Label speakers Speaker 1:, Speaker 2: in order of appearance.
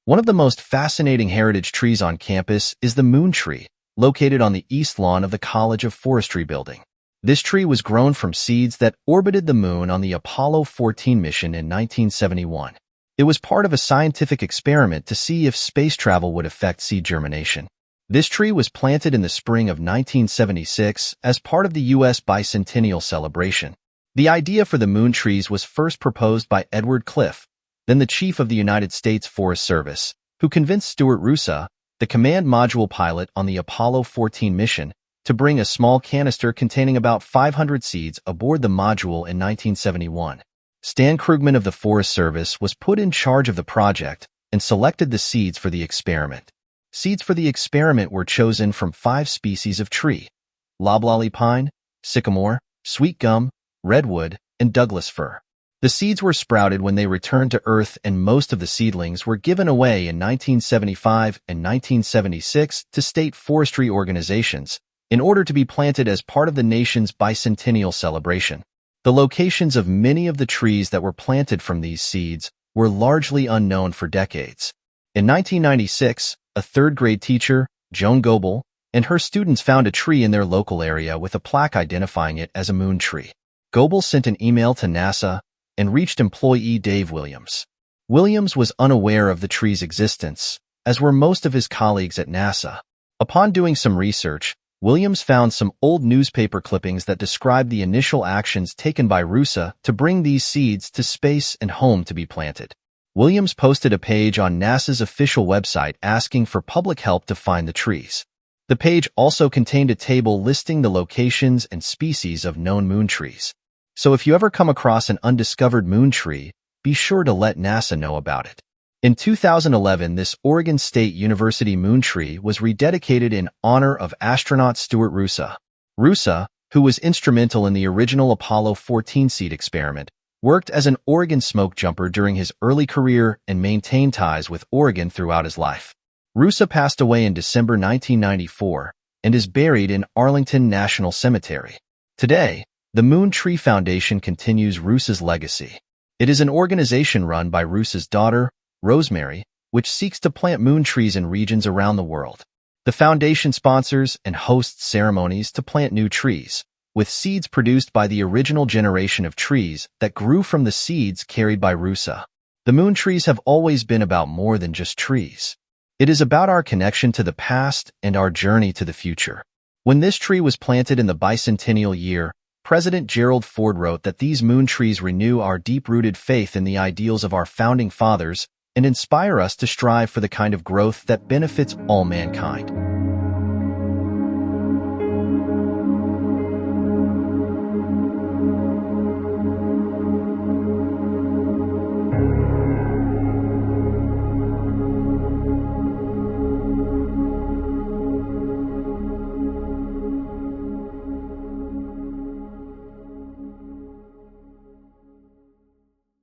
Speaker 1: One of the most fascinating heritage trees on campus is the moon tree, located on the east lawn of the College of Forestry building. This tree was grown from seeds that orbited the moon on the Apollo 14 mission in 1971. It was part of a scientific experiment to see if space travel would affect seed germination. This tree was planted in the spring of 1976 as part of the U.S. bicentennial celebration. The idea for the moon trees was first proposed by Edward Cliffe, then the chief of the United States Forest Service, who convinced Stuart Roosa, the command module pilot on the Apollo 14 mission, to bring a small canister containing about 500 seeds aboard the module in 1971. Stan Krugman of the Forest Service was put in charge of the project and selected the seeds for the experiment. Seeds for the experiment were chosen from 5 species of tree: loblolly pine, sycamore, sweet gum, redwood, and Douglas fir. The seeds were sprouted when they returned to Earth, and most of the seedlings were given away in 1975 and 1976 to state forestry organizations in order to be planted as part of the nation's bicentennial celebration. The locations of many of the trees that were planted from these seeds were largely unknown for decades. In 1996, a third-grade teacher, Joan Goebel, and her students found a tree in their local area with a plaque identifying it as a moon tree. Goebel sent an email to NASA and reached employee Dave Williams. Williams was unaware of the tree's existence, as were most of his colleagues at NASA. Upon doing some research, Williams found some old newspaper clippings that described the initial actions taken by Roosa to bring these seeds to space and home to be planted. Williams posted a page on NASA's official website asking for public help to find the trees. The page also contained a table listing the locations and species of known moon trees. So if you ever come across an undiscovered moon tree, be sure to let NASA know about it. In 2011, this Oregon State University moon tree was rededicated in honor of astronaut Stuart Roosa. Roosa, who was instrumental in the original Apollo 14 seed experiment, worked as an Oregon smoke jumper during his early career and maintained ties with Oregon throughout his life. Roosa passed away in December 1994 and is buried in Arlington National Cemetery. Today, the Moon Tree Foundation continues Roosa's legacy. It is an organization run by Roosa's daughter, Rosemary, which seeks to plant moon trees in regions around the world. The foundation sponsors and hosts ceremonies to plant new trees, with seeds produced by the original generation of trees that grew from the seeds carried by Roosa. The moon trees have always been about more than just trees. It is about our connection to the past and our journey to the future. When this tree was planted in the bicentennial year, President Gerald Ford wrote that these moon trees renew our deep-rooted faith in the ideals of our founding fathers and inspire us to strive for the kind of growth that benefits all mankind.